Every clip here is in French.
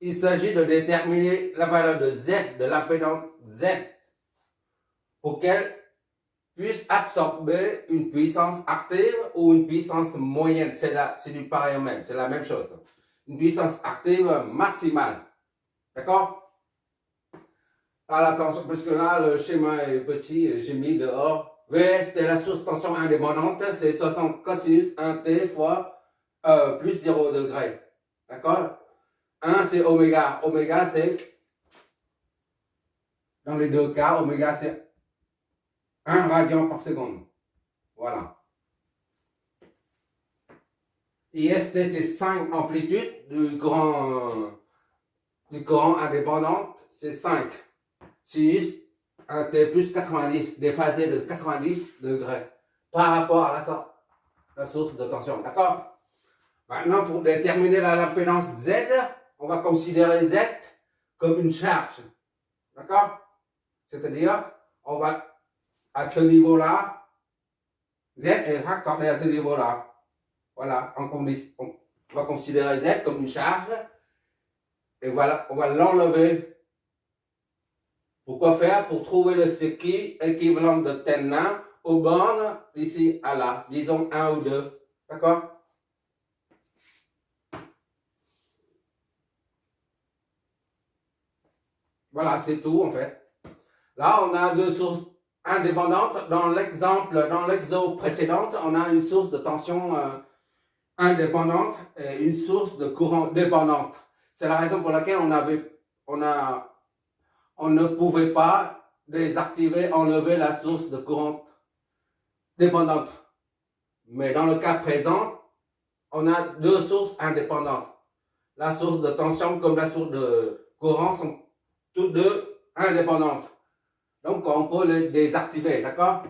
il s'agit de déterminer la valeur de Z, de l'impédance Z, pour qu'elle puisse absorber une puissance active ou une puissance moyenne. C'est du pareil au même, c'est la même chose. Une puissance active maximale. D'accord? Alors attention, parce que là, le schéma est petit, j'ai mis dehors. Vs, c'est la source de tension indépendante, c'est 60 cosinus 1t fois plus 0 degré. D'accord? 1, c'est oméga. Oméga, c'est, dans les deux cas, oméga, c'est 1 radian par seconde. Voilà. IST, c'est 5 amplitudes du courant indépendant, c'est 5. Sinus, un T plus 90, déphasé de 90 degrés par rapport à la source de tension. D'accord? Maintenant, pour déterminer l'impédance Z, on va considérer Z comme une charge. D'accord? C'est-à-dire, on va à ce niveau-là, Z est raccordé à ce niveau-là. Voilà, on va considérer Z comme une charge et voilà, on va l'enlever. Pourquoi faire? Pour trouver le circuit équivalent de Tenna aux bornes d'ici à là, disons 1 ou 2. D'accord? Voilà, c'est tout en fait. Là, on a deux sources indépendantes. Dans l'exo précédente, on a une source de tension indépendante et une source de courant dépendante. C'est la raison pour laquelle on ne pouvait pas désactiver, enlever la source de courant dépendante. Mais dans le cas présent, on a deux sources indépendantes. La source de tension comme la source de courant sont toutes deux indépendantes. Donc, on peut les désactiver, d'accord?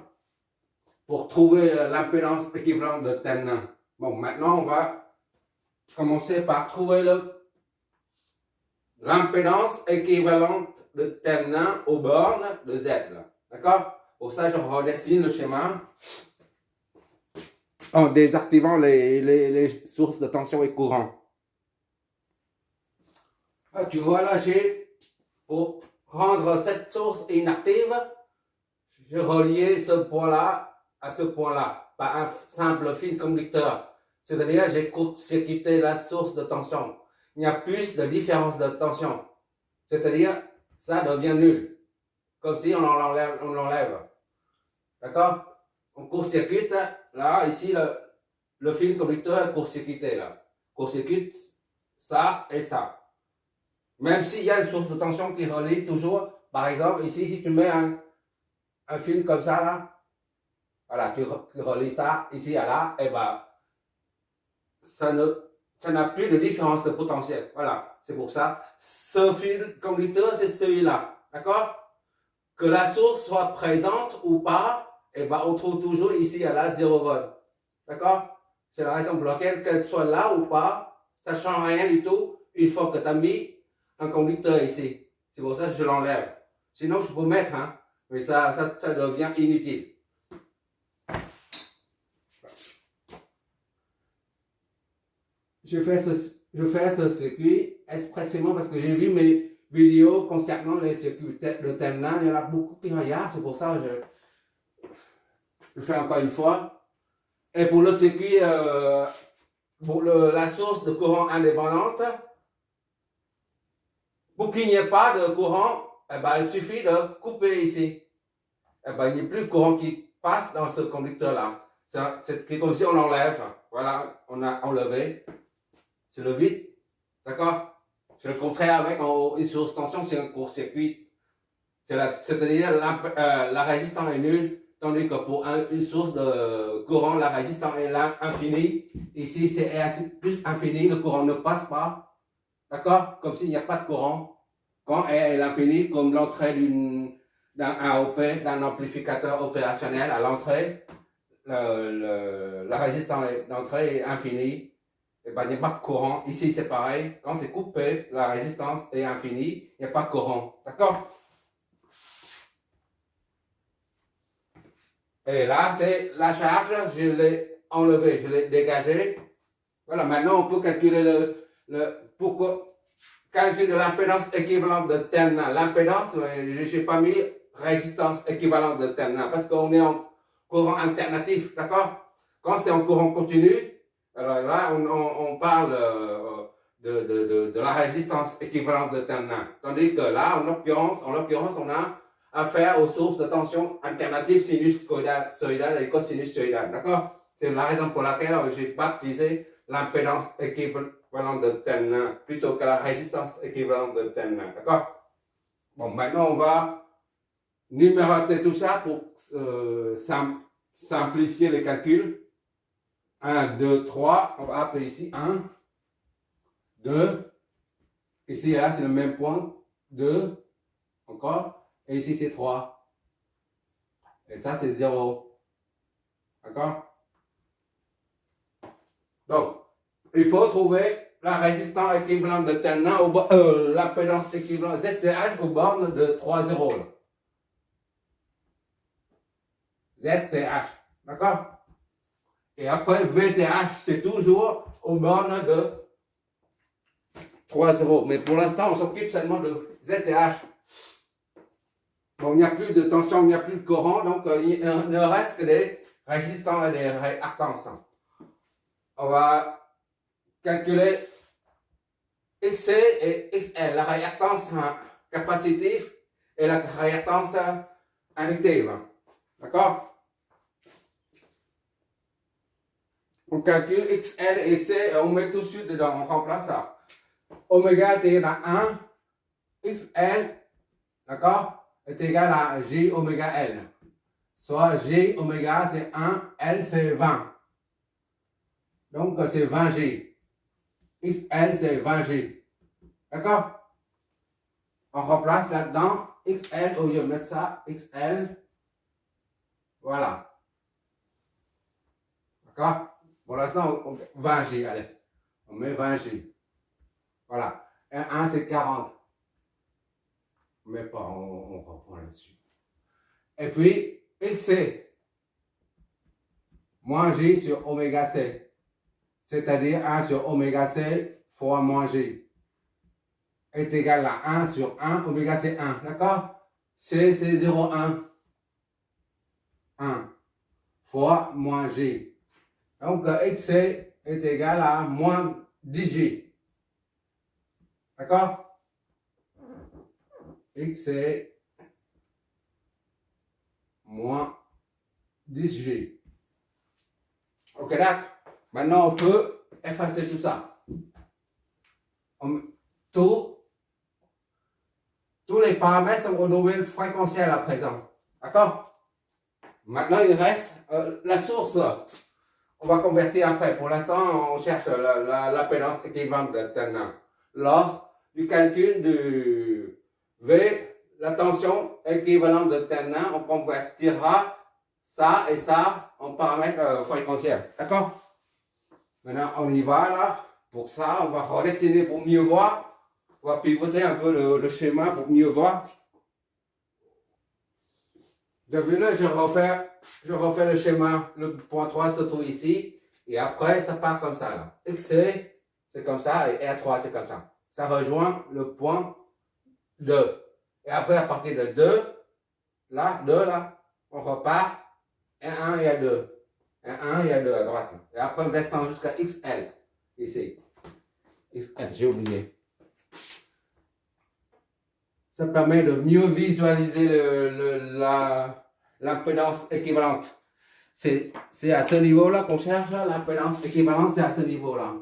Pour trouver l'impédance équivalente de Ten. Bon, maintenant, on va commencer par trouver l'impédance équivalente de Ten aux bornes de Z. D'accord? Pour ça, je redessine le schéma en désactivant les sources de tension et courant. Ah, tu vois là, pour rendre cette source inactive, je reliais ce point-là à ce point-là par un simple fil conducteur. C'est-à-dire, j'ai court-circuité la source de tension. Il n'y a plus de différence de tension. C'est-à-dire, ça devient nul. Comme si on l'enlève. D'accord? On court-circuite, là, ici, le fil conducteur est court-circuité, là. Court-circuite ça et ça. Même s'il y a une source de tension qui relie toujours, par exemple, ici, si tu mets un fil comme ça, là, voilà, tu relis ça ici à là, et ben, ça n'a plus de différence de potentiel. Voilà, c'est pour ça. Ce fil conducteur, c'est celui-là. D'accord? Que la source soit présente ou pas, et ben, on trouve toujours ici à là 0 volt. D'accord? C'est la raison pour laquelle, qu'elle soit là ou pas, ça ne change rien du tout une fois que tu as mis un conducteur ici. C'est pour ça que je l'enlève. Sinon, je peux mettre, hein, mais ça devient inutile. Je fais ce circuit expressément parce que j'ai vu mes vidéos concernant les circuits de Tenna. Il y en a beaucoup qui regardent, c'est pour ça que je fais encore une fois. Et pour le circuit, pour la source de courant indépendante, pour qu'il n'y ait pas de courant, eh ben, il suffit de couper ici. Eh ben, il n'y a plus de courant qui passe dans ce conducteur-là. C'est comme si on l'enlève. Voilà, on a enlevé. C'est le vide. D'accord? C'est le contraire avec une source de tension, c'est un court-circuit. C'est-à-dire la résistance est nulle, tandis que pour une source de courant, la résistance est infinie. Ici, c'est plus infini, le courant ne passe pas. D'accord? Comme s'il n'y a pas de courant. Quand R est l'infini, comme l'entrée d'un AOP, d'un amplificateur opérationnel à l'entrée, la résistance d'entrée est infinie. Et ben, il n'y a pas de courant. Ici, c'est pareil. Quand c'est coupé, la résistance est infinie. Il n'y a pas de courant. D'accord? Et là, c'est la charge. Je l'ai enlevée, je l'ai dégagée. Voilà, maintenant, on peut calculer pourquoi. calcul de l'impédance équivalente de terminal. L'impédance, je n'ai pas mis résistance équivalente de terminal parce qu'on est en courant alternatif, d'accord? Quand c'est en courant continu, alors là, on parle de la résistance équivalente de terminal. Tandis que là, en l'occurrence, on a affaire aux sources de tension alternatives sinusoïdale et cosinus-soïdale, d'accord? C'est la raison pour laquelle j'ai baptisé l'impédance équivalente de terminal plutôt que la résistance équivalente de terminal, d'accord? Bon, maintenant, on va numéroter tout ça pour simplifier les calculs. 1, 2, 3, on va appeler ici 1, 2, ici et là c'est le même point, 2, encore, et ici c'est 3, et ça c'est 0, d'accord? Donc, il faut trouver la résistance équivalente de terminal, l'impédance équivalente ZTH aux bornes de 3 0, ZTH, d'accord? Et après, VTH, c'est toujours aux bornes de 3 0. Mais pour l'instant, on s'occupe seulement de ZTH. Bon, il n'y a plus de tension, il n'y a plus de courant, donc il ne reste que des résistants et des réactances. On va calculer XC et XL, la réactance capacitive et la réactance inductive. D'accord? On calcule XL et XC et on met tout de suite dedans, on remplace ça. Oméga est égal à 1, XL, d'accord, est égal à J oméga L. Soit J oméga c'est 1, L c'est 20. Donc c'est 20J. XL c'est 20J. D'accord? On remplace là-dedans XL, au lieu de mettre ça, XL. Voilà. D'accord? Pour l'instant, 20J, allez. On met 20J. Voilà. Et 1, c'est 40. On met pas, on reprend là-dessus. Et puis, XC, moins J sur oméga C. C'est-à-dire 1 sur oméga C fois moins J. Est égal à 1 sur 1, oméga C 1. D'accord? C, c'est 0,1. 1 fois moins J. Donc, XC est égal à moins 10J. D'accord? XC moins 10J. Ok, d'accord? Maintenant, on peut effacer tout ça. Tous les paramètres sont au domaine fréquentiel à présent. D'accord? Maintenant, il reste la source. On va convertir après. Pour l'instant, on cherche l'impédance équivalente de terminal. Lors du calcul du V, la tension équivalente de terminal, on convertira ça et ça en paramètres fréquentiels. D'accord? Maintenant, on y va là. Pour ça, on va redessiner pour mieux voir. On va pivoter un peu le schéma pour mieux voir. Vous avez vu là, je refais le schéma. Le point 3 se trouve ici. Et après, ça part comme ça. Là. XC, c'est comme ça. Et R3, c'est comme ça. Ça rejoint le point 2. Et après, à partir de 2, là, 2, là, on repart. R1 et R2. R1 et R2 à droite. Là. Et après, on descend jusqu'à XL. Ici. XL, j'ai oublié. Ça permet de mieux visualiser l'impédance équivalente. C'est à ce niveau-là qu'on cherche l'impédance équivalente, c'est à ce niveau-là.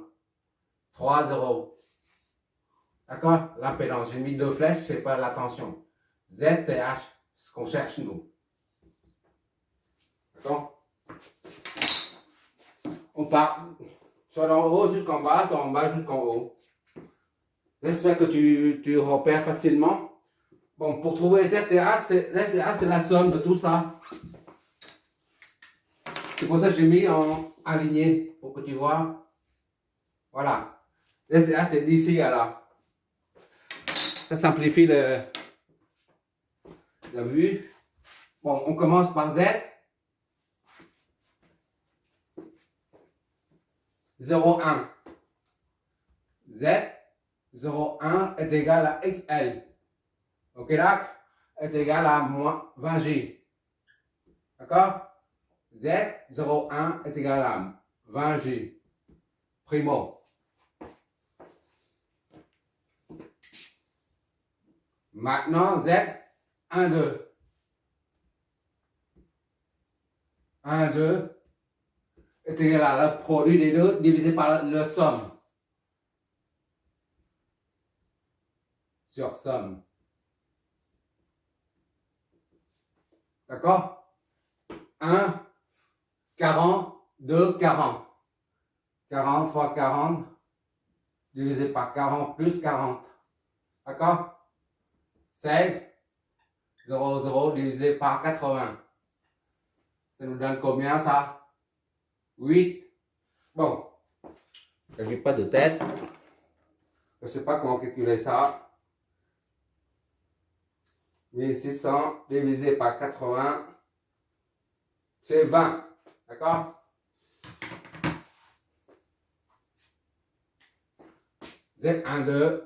3, 0. D'accord? L'impédance. J'ai mis 2 flèches, c'est pas la tension. Z et H, ce qu'on cherche nous. D'accord? On part soit d'en haut jusqu'en bas, soit en bas jusqu'en haut. J'espère que tu repères facilement. Bon, pour trouver ZTA, c'est la somme de tout ça. C'est pour ça que j'ai mis en aligné, pour que tu vois. Voilà. ZTA, c'est d'ici à là. Ça simplifie la vue. Bon, on commence par Z. 0, 1. Z. 0,1 est égal à XL. Ok, là, est égal à moins 20G. D'accord? Z, 0,1 est égal à 20G. Primo. Maintenant, Z, 1, 2. 1, 2 est égal à le produit des deux divisé par le somme. Sur somme. D'accord? 1, 40, 2, 40. 40 fois 40 divisé par 40 plus 40. D'accord? 16, 0, 0 divisé par 80. Ça nous donne combien ça? 8. Bon, je n'ai pas de tête. Je ne sais pas comment calculer ça. 1600 divisé par 80, c'est 20. D'accord? Z12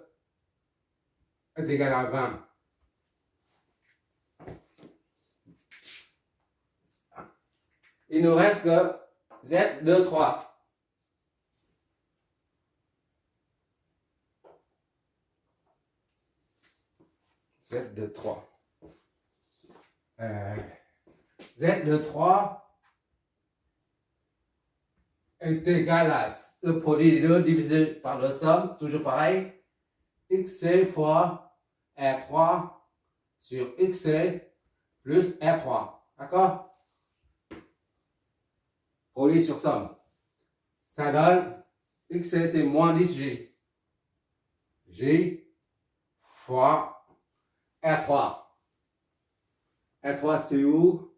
est égal à 20. Il nous reste que Z23. Z23. Z23 est égal à le produit des deux divisé par le somme, toujours pareil, XC fois R3 sur XC plus R3. D'accord? Produit sur somme. Ça donne XC, c'est moins 10G. G fois R3. R3, c'est où?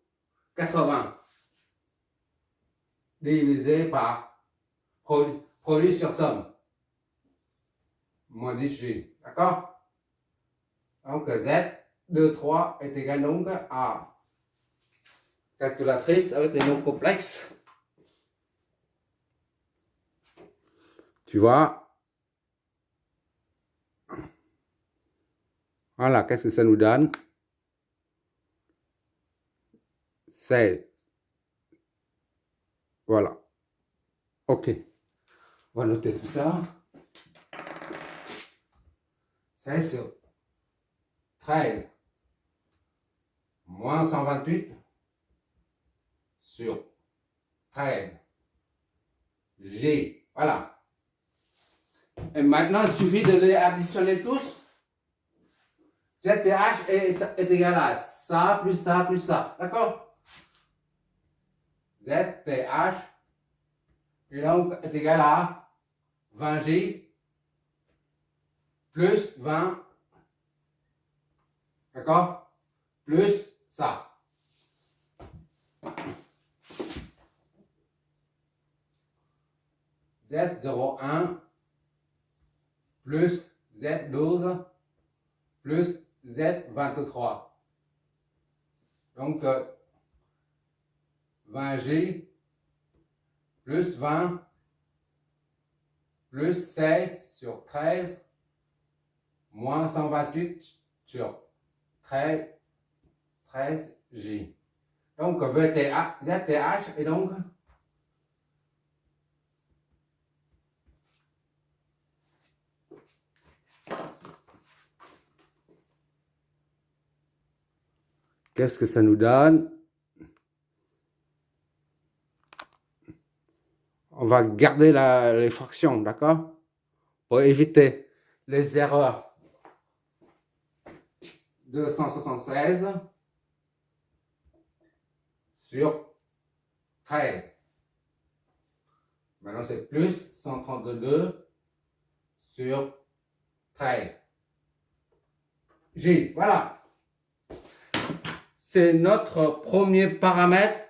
80. Divisé par produit sur somme. Moins 10G. D'accord? Donc Z23 est égal donc à calculatrice avec les nombres complexes. Tu vois? Voilà, qu'est-ce que ça nous donne? 16. Voilà. Ok. On va noter tout ça. 16 sur 13 moins 128 sur 13 G. Voilà. Et maintenant, il suffit de les additionner tous. ZTH est égal à ça plus ça plus ça. D'accord? ZTH et donc est égal à 20G plus 20. D'accord? Plus ça. Z01 plus Z12 plus Z23. Donc, 20G plus 20 plus 16 sur 13 moins 128 sur 13G. Donc, ZTH est donc qu'est-ce que ça nous donne? On va garder les fractions, d'accord? Pour éviter les erreurs. 276 sur 13. Maintenant, c'est plus 132 sur 13. G, voilà. C'est notre premier paramètre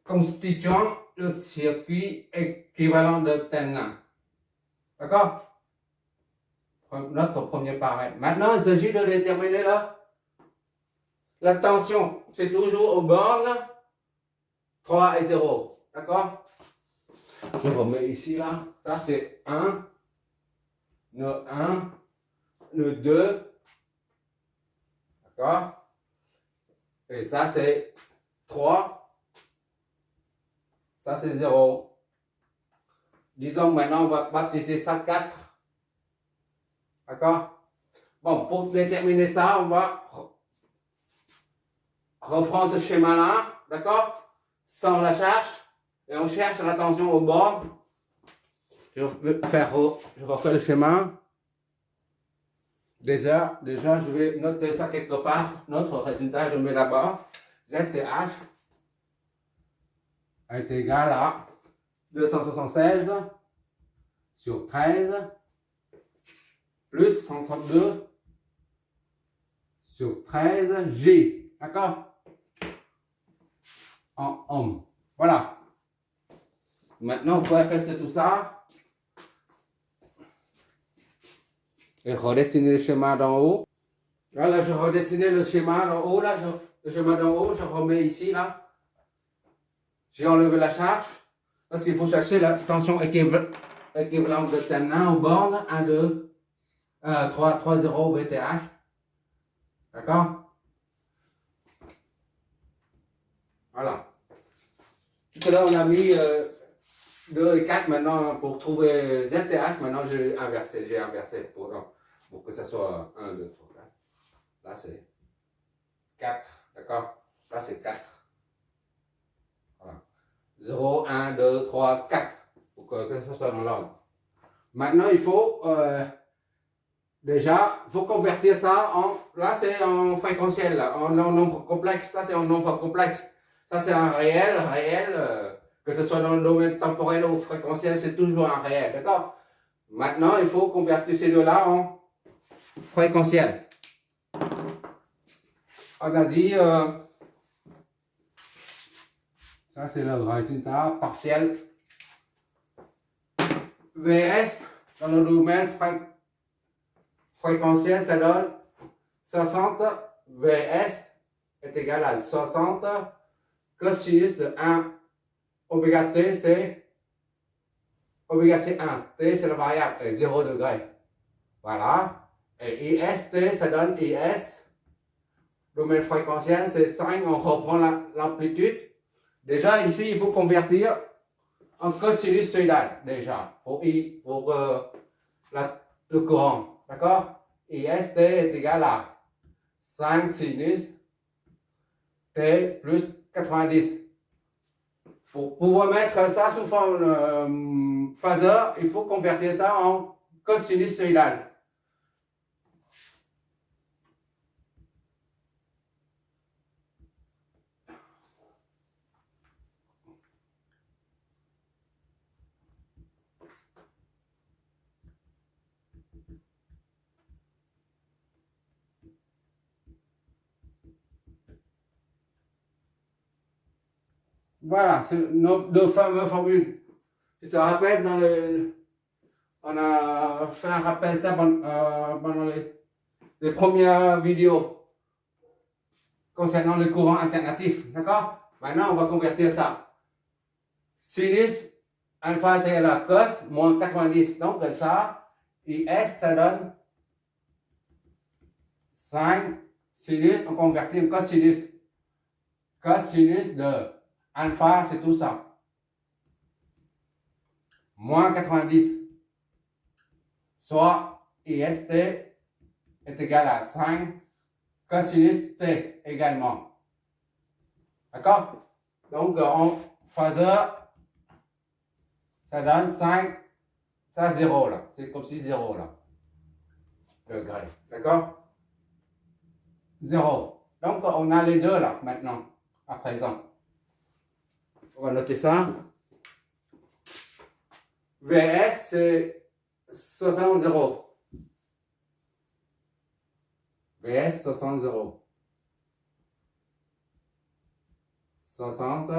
constituant le circuit équivalent de Thevenin. D'accord? Notre premier paramètre. Maintenant, il s'agit de déterminer la tension. C'est toujours aux bornes 3 et 0. D'accord? Je remets ici, là. Ça, c'est 1, nœud 1, nœud 2, d'accord? Et ça c'est 3, ça c'est 0. Disons que maintenant on va baptiser ça 4, d'accord? Bon, pour déterminer ça, on va reprendre ce schéma-là, d'accord? Sans la charge, et on cherche la tension au bord. Je refais le schéma. Déjà, je vais noter ça quelque part. Notre résultat, je mets là-bas. ZTH est égal à 276 sur 13 plus 132 sur 13 G. D'accord? En ohm. Voilà. Maintenant, on peut effacer tout ça et redessiner le schéma d'en haut. Là, je redessinais le schéma d'en haut. Là, le schéma d'en haut, je remets ici. Là, j'ai enlevé la charge parce qu'il faut chercher la tension équivalente de TN1 aux bornes 1, 2, 3, 3, 0 VTH. D'accord? Voilà. Tout à l'heure, on a mis 2 et 4 maintenant pour trouver ZTH. Maintenant, j'ai inversé pour que ça soit 1, 2, 3, 4. Là, c'est 4. D'accord? Là, c'est 4. Voilà. 0, 1, 2, 3, 4. Pour que ça soit dans l'ordre. Maintenant, il faut déjà, faut convertir ça en. Là, c'est en fréquentiel, là, en nombre complexe. Ça, c'est en nombre complexe. Ça, c'est un réel. Que ce soit dans le domaine temporel ou fréquentiel, c'est toujours un réel. D'accord? Maintenant, il faut convertir ces deux-là en fréquentiel. On a dit. Ça, c'est le résultat partiel. VS, dans le domaine fréquentiel, ça donne 60 VS est égal à 60 cosinus de 1 oméga T, c'est oméga C1. T, c'est la variable, 0 degré. Voilà. Et IST, ça donne IS. Domaine fréquentiel, c'est 5. On reprend l'amplitude. Déjà, ici, il faut convertir en cosinus sinusoïdal, déjà, pour le courant. D'accord? IST est égal à 5 sinus T plus 90. Pour pouvoir mettre ça sous forme phaseur, il faut convertir ça en cosinus sinusoïdal. Voilà, c'est nos deux fameuses formules. Tu te rappelles, on a fait un rappel ça pendant les premières vidéos concernant le courant alternatif. D'accord? Maintenant, on va convertir ça. Sinus alpha est égal à cos moins 90. Donc, ça, IS, ça donne 5 sinus. On convertit en cosinus. Cosinus de alpha, c'est tout ça. Moins 90. Soit IST est égal à 5 cosinus T également. D'accord? Donc, en phaseur, ça donne 5, ça 0 là. C'est comme si 0 là. Degré. D'accord? 0. Donc, on a les deux là maintenant, à présent. On va noter ça. VS, c'est 60 0. VS, 60 0. 60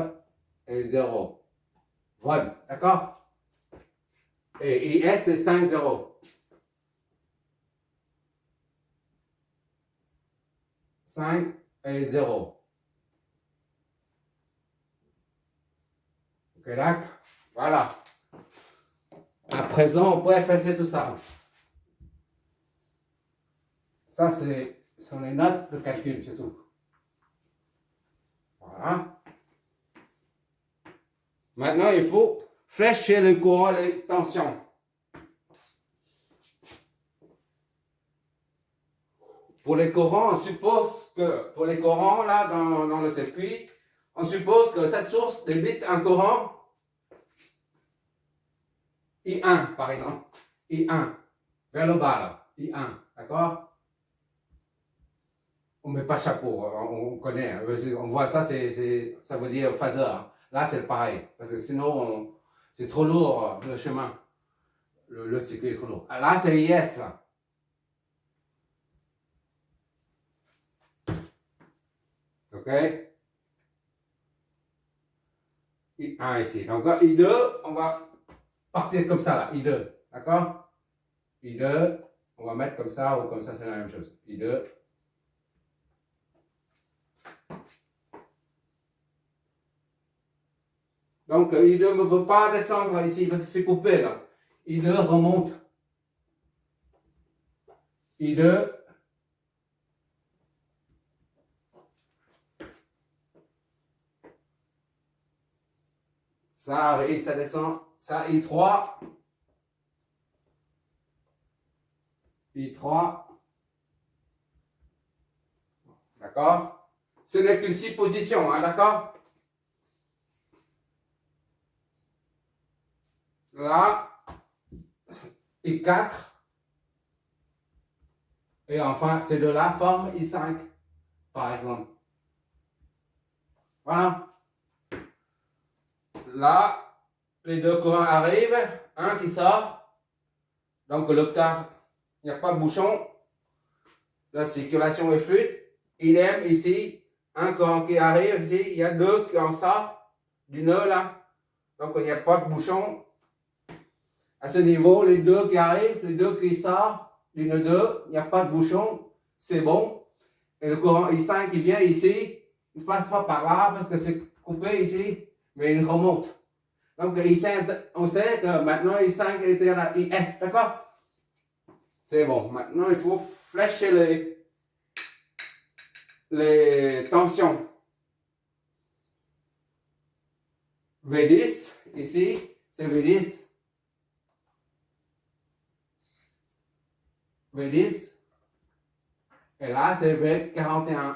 et 0. Voilà, d'accord? Et IS, c'est 5 0. 5 et 0. Ok, d'accord? Voilà. À présent, on peut effacer tout ça. Ça, sont les notes de calcul, c'est tout. Voilà. Maintenant, il faut flécher le courant et les tensions. Pour les courants, on suppose que, pour les courants, là, dans le circuit, on suppose que cette source débite un courant I1, par exemple. I1, vers le bas, là. I1, d'accord? On ne met pas de chapeau, on connaît. Hein. On voit ça, ça veut dire phaseur. Là, c'est pareil. Parce que sinon, c'est trop lourd, le chemin. Le circuit est trop lourd. Là, c'est IS, là. OK? I1 ici. Donc, I2, on va partir comme ça, là. I2. D'accord? I2, on va mettre comme ça ou comme ça, c'est la même chose. I2. Donc, I2 ne peut pas descendre ici parce que c'est coupé, là. I2 remonte. I2. Ça arrive, ça descend. Ça, I3. I3. D'accord? Ce n'est qu'une supposition, hein, d'accord? Là, I4. Et enfin, ces deux-là forment I5, par exemple. Voilà. Là, les deux courants arrivent, un qui sort. Donc le quart, il n'y a pas de bouchon. La circulation est fluide. Idem ici, un courant qui arrive ici, il y a deux qui en sortent du nœud là. Donc il n'y a pas de bouchon. À ce niveau, les deux qui arrivent, les deux qui sortent du nœud 2, il n'y a pas de bouchon, c'est bon. Et le courant I5 qui vient ici, il ne passe pas par là parce que c'est coupé ici, mais il remonte. Donc I5, on sait que maintenant I5 est égal à IS, d'accord? C'est bon. Maintenant, il faut flécher les tensions. V10, ici, c'est V10. V10. Et là, c'est V41.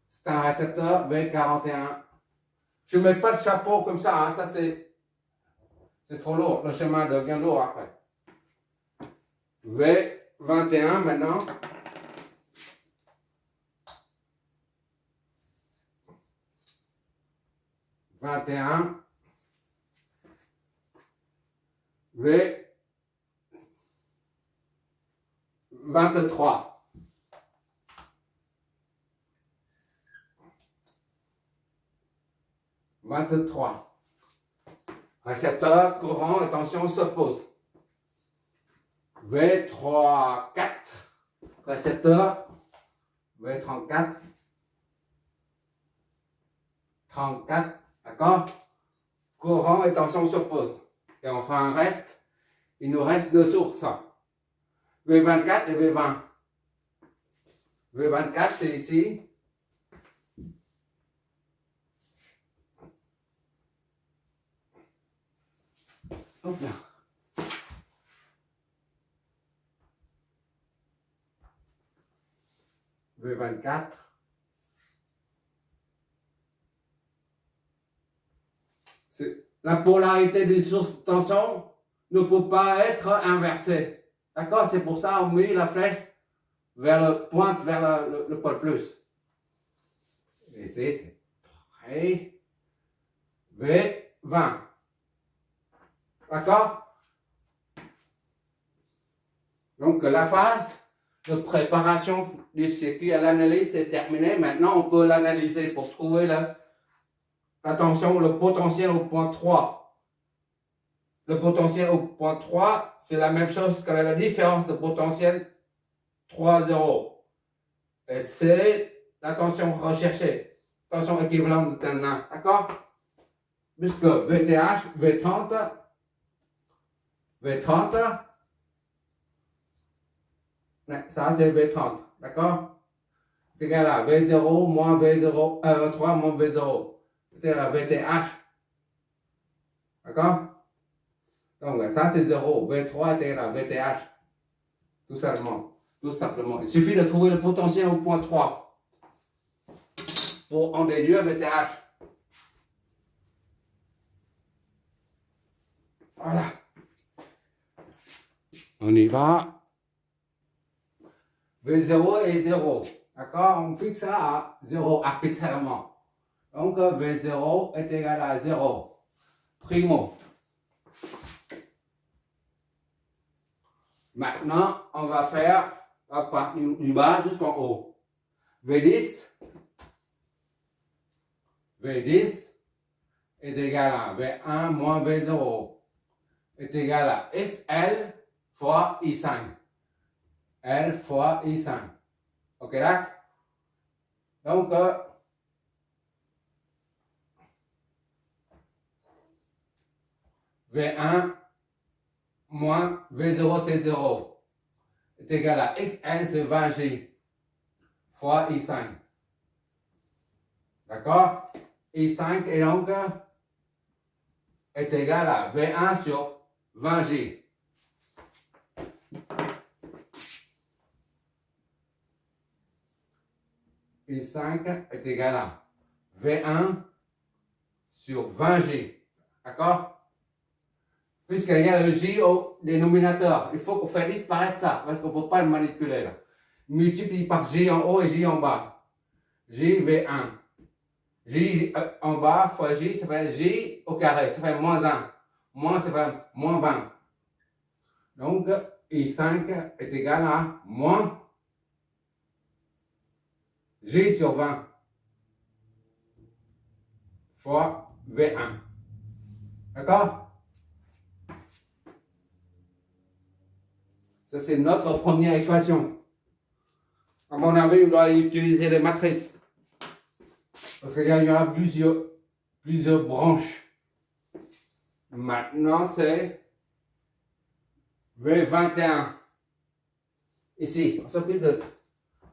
C'est un récepteur V41. Je ne mets pas de chapeau comme ça, hein. Ça c'est trop lourd. Le chemin devient lourd après. V21 maintenant. V21. V23. Récepteur, courant et tension s'opposent. V34. Récepteur. V34. 34. D'accord? Courant et tension s'opposent. Et enfin, il nous reste deux sources. V24 et V20. V24, c'est ici. Hop là. V24. La polarité d'une source de tension ne peut pas être inversée. D'accord? C'est pour ça qu'on met la flèche vers le pointe vers le pôle plus. Et c'est pareil. V20. D'accord? Donc la phase de préparation du circuit à l'analyse est terminée. Maintenant, on peut l'analyser pour trouver la tension, le potentiel au point 3. Le potentiel au point 3, c'est la même chose que la différence de potentiel 3,0. Et c'est la tension recherchée. Tension équivalente de Tenna. D'accord? Puisque VTH, V30, Ça, c'est V30. D'accord? C'est égal à V0 moins V0, V3 moins V0. C'est égal à VTH. D'accord? Donc, ça, c'est 0. V3 est égal à VTH. Tout simplement. Tout simplement. Il suffit de trouver le potentiel au point 3 pour en déduire VTH. Voilà. On y va. V0 est 0. D'accord? On fixe ça à 0 arbitrairement. Donc, V0 est égal à 0. Primo. Maintenant, on va faire à partir du bas jusqu'en haut. V10 est égal à V1 moins V0 est égal à XL fois I5. L fois I5. Ok, là? Donc, V1 moins V0 c'est 0 est égal à XL c'est 20G fois I5. D'accord? I5 est donc est égal à V1 sur 20G. I5 est égal à V1 sur 20G. D'accord? Puisqu'il y a le J au dénominateur, il faut qu'on fasse disparaître ça, parce qu'on ne peut pas le manipuler là. Multiplie par J en haut et J en bas. J V1. J en bas fois J, ça fait J au carré, ça fait moins 1. Moins, ça fait moins 20. Donc, I5 est égal à moins J sur 20 fois V1. D'accord? Ça, c'est notre première équation. À mon avis, on doit utiliser les matrices. Parce qu'il y en a plusieurs branches. Maintenant, c'est V21. Ici, on s'occupe de